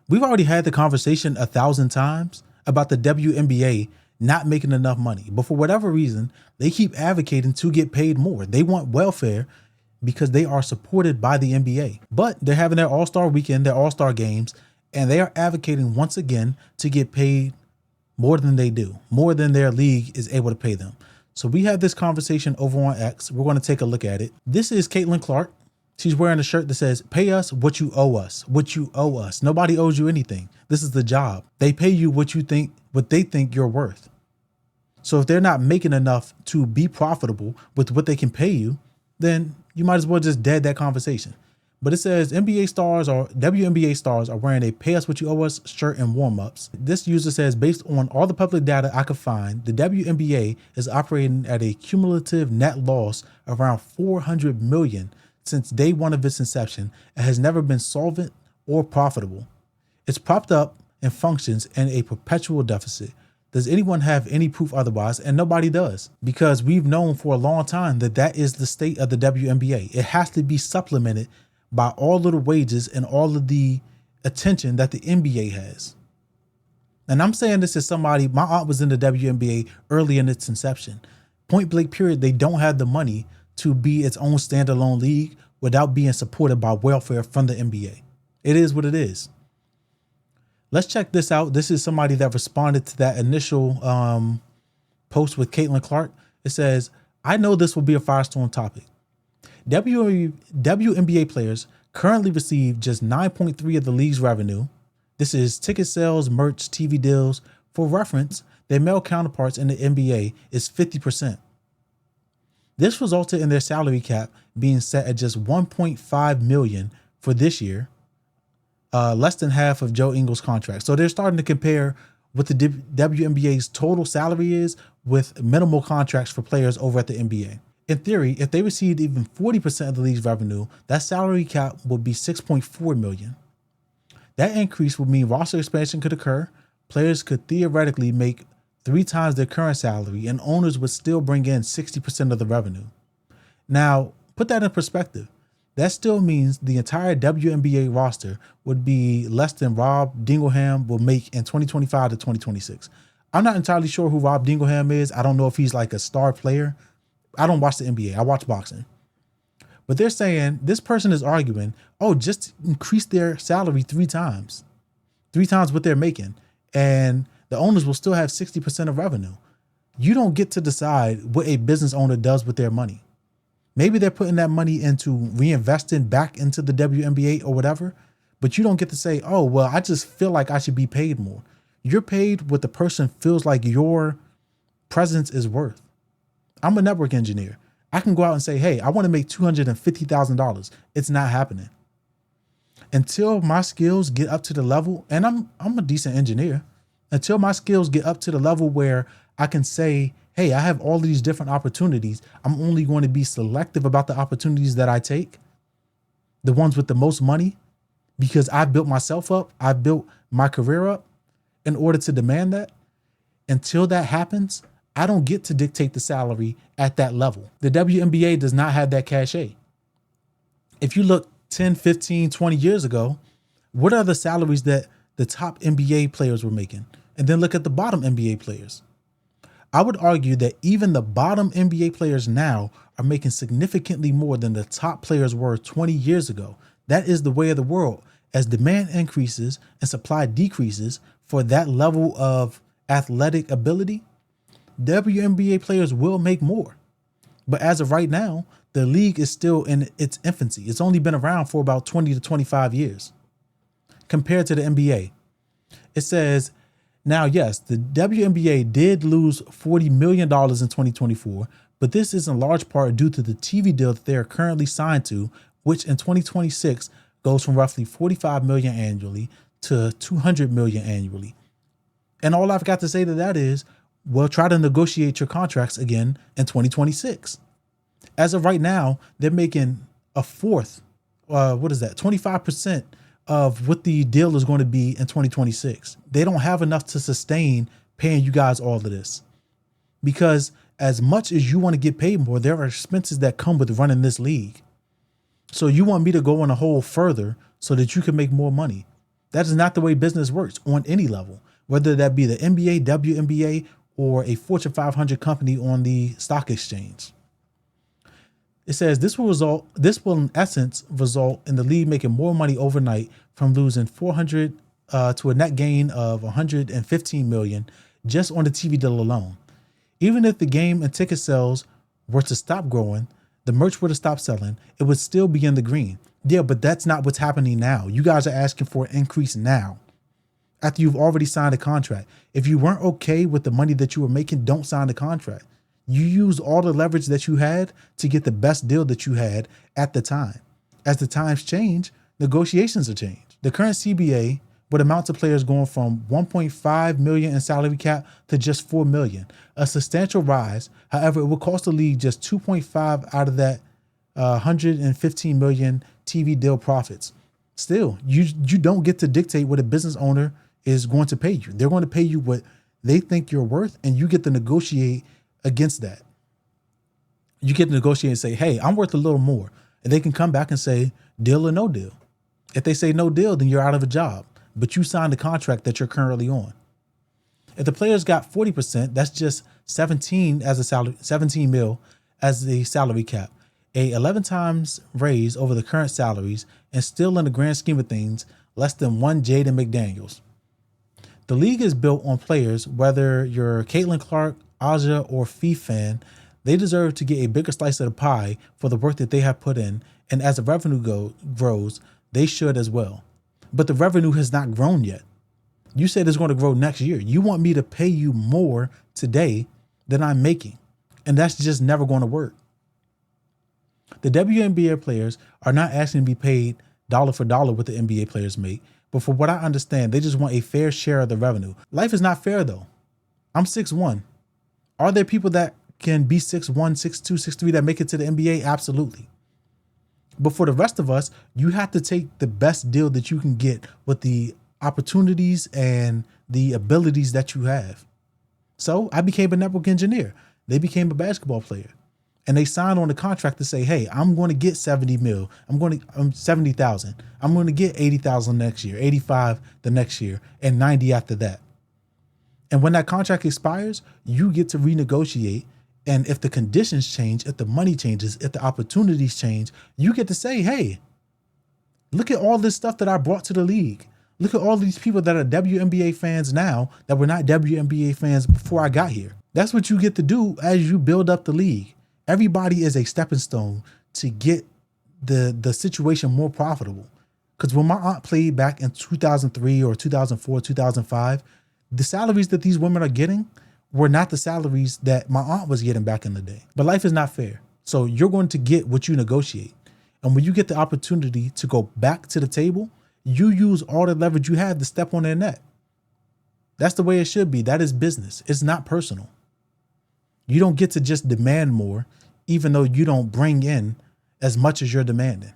We've already had the conversation 1,000 times about the WNBA not making enough money, but for whatever reason, they keep advocating to get paid more. They want welfare because they are supported by the NBA. But they're having their All-Star weekend, their All-Star games, and they are advocating once again to get paid more than they do, more than their league is able to pay them. So we had this conversation over on X. We're going to take a look at it. This is Caitlin Clark. She's wearing a shirt that says, "Pay us what you owe us, what you owe us." Nobody owes you anything. This is the job. They pay you what they think you're worth. So if they're not making enough to be profitable with what they can pay you, then you might as well just dead that conversation. But it says NBA stars or WNBA stars are wearing a "Pay us what you owe us" shirt and warm-ups. This user says, based on all the public data I could find, the WNBA is operating at a cumulative net loss of around $400 million since day one of its inception and has never been solvent or profitable. It's propped up and functions in a perpetual deficit. Does anyone have any proof otherwise? And nobody does, because we've known for a long time that that is the state of the WNBA. It has to be supplemented by all of the wages and all of the attention that the NBA has. And I'm saying this as somebody, my aunt was in the WNBA early in its inception. Point blank period, they don't have the money to be its own standalone league without being supported by welfare from the NBA. It is what it is. Let's check this out. This is somebody that responded to that initial post with Caitlin Clark. It says, "I know this will be a firestorm topic. WNBA players currently receive just 9.3% of the league's revenue. This is ticket sales, merch, TV deals. For reference, their male counterparts in the NBA is 50%. This resulted in their salary cap being set at just $1.5 million for this year, less than half of Joe Ingles' contract." So they're starting to compare what the WNBA's total salary is with minimal contracts for players over at the NBA. In theory, if they received even 40% of the league's revenue, that salary cap would be $6.4 million. That increase would mean roster expansion could occur, players could theoretically make 3 times their current salary, and owners would still bring in 60% of the revenue. Now, put that in perspective. That still means the entire WNBA roster would be less than Rob Dingleham will make in 2025 to 2026. I'm not entirely sure who Rob Dingleham is. I don't know if he's like a star player. I don't watch the NBA. I watch boxing. But they're saying, this person is arguing, oh, just increase their salary 3 times. 3 times what they're making. And the owners will still have 60% of revenue. You don't get to decide what a business owner does with their money. Maybe they're putting that money into reinvesting back into the WNBA or whatever, but you don't get to say, oh, well, I just feel like I should be paid more. You're paid what the person feels like your presence is worth. I'm a network engineer. I can go out and say, hey, I want to make $250,000. It's not happening. Until my skills get up to the level, and I'm a decent engineer, until my skills get up to the level where I can say, hey, I have all these different opportunities. I'm only going to be selective about the opportunities that I take, the ones with the most money, because I built myself up. I built my career up in order to demand that. Until that happens, I don't get to dictate the salary at that level. The WNBA does not have that cachet. If you look 10, 15, 20 years ago, what are the salaries that the top NBA players were making? And then look at the bottom NBA players. I would argue that even the bottom NBA players now are making significantly more than the top players were 20 years ago. That is the way of the world. As demand increases and supply decreases for that level of athletic ability, WNBA players will make more. But as of right now, the league is still in its infancy. It's only been around for about 20 to 25 years compared to the NBA. It says, now, yes, the WNBA did lose $40 million in 2024, but this is in large part due to the TV deal that they are currently signed to, which in 2026 goes from roughly $45 million annually to $200 million annually. And all I've got to say to that is, well, try to negotiate your contracts again in 2026. As of right now, they're making a fourth, 25% of what the deal is going to be in 2026. They don't have enough to sustain paying you guys all of this. Because as much as you want to get paid more, there are expenses that come with running this league. So you want me to go in a hole further so that you can make more money. That is not the way business works on any level, whether that be the NBA, WNBA, or a Fortune 500 company on the stock exchange. It says this will in essence result in the league making more money overnight from losing 400 to a net gain of 115 million just on the TV deal alone. Even if the game and ticket sales were to stop growing, the merch were to stop selling, it would still be in the green. Yeah, but that's not what's happening now. You guys are asking for an increase now, after you've already signed a contract. If you weren't okay with the money that you were making, don't sign the contract. You used all the leverage that you had to get the best deal that you had at the time. As the times change, negotiations will change. The current CBA would amount to players going from 1.5 million in salary cap to just 4 million, a substantial rise. However, it would cost the league just 2.5 out of that 115 million TV deal profits. Still, you don't get to dictate what a business owner is going to pay you. They're going to pay you what they think you're worth, and you get to negotiate against that. You get to negotiate and say, hey, I'm worth a little more. And they can come back and say, deal or no deal. If they say no deal, then you're out of a job, but you signed the contract that you're currently on. If the players got 40%, that's just 17 as a salary, 17 mil as the salary cap, a 11 times raise over the current salaries, and still in the grand scheme of things, less than one Jaden McDaniels. The league is built on players, whether you're Caitlin Clark, Aja, or Fee fan, they deserve to get a bigger slice of the pie for the work that they have put in, and as the revenue grows, they should as well. But the revenue has not grown yet. You said it's going to grow next year. You want me to pay you more today than I'm making, and that's just never going to work. The WNBA players are not asking to be paid dollar for dollar what the NBA players make, but for what I understand, they just want a fair share of the revenue. Life is not fair though. I'm 6'1". Are there people that can be 6'1", 6'2", 6'3" that make it to the NBA? Absolutely. But for the rest of us, you have to take the best deal that you can get with the opportunities and the abilities that you have. So I became a network engineer. They became a basketball player. And they signed on the contract to say, hey, I'm going to get 70 mil. I'm 70,000. I'm going to get 80,000 next year, 85 the next year, and 90 after that. And when that contract expires, you get to renegotiate. And if the conditions change, if the money changes, if the opportunities change, you get to say, hey, look at all this stuff that I brought to the league. Look at all these people that are WNBA fans now that were not WNBA fans before I got here. That's what you get to do as you build up the league. Everybody is a stepping stone to get the situation more profitable. Because when my aunt played back in 2003 or 2004, 2005, the salaries that these women are getting were not the salaries that my aunt was getting back in the day. But life is not fair. So you're going to get what you negotiate. And when you get the opportunity to go back to the table, you use all the leverage you have to step on their neck. That's the way it should be. That is business. It's not personal. You don't get to just demand more, even though you don't bring in as much as you're demanding.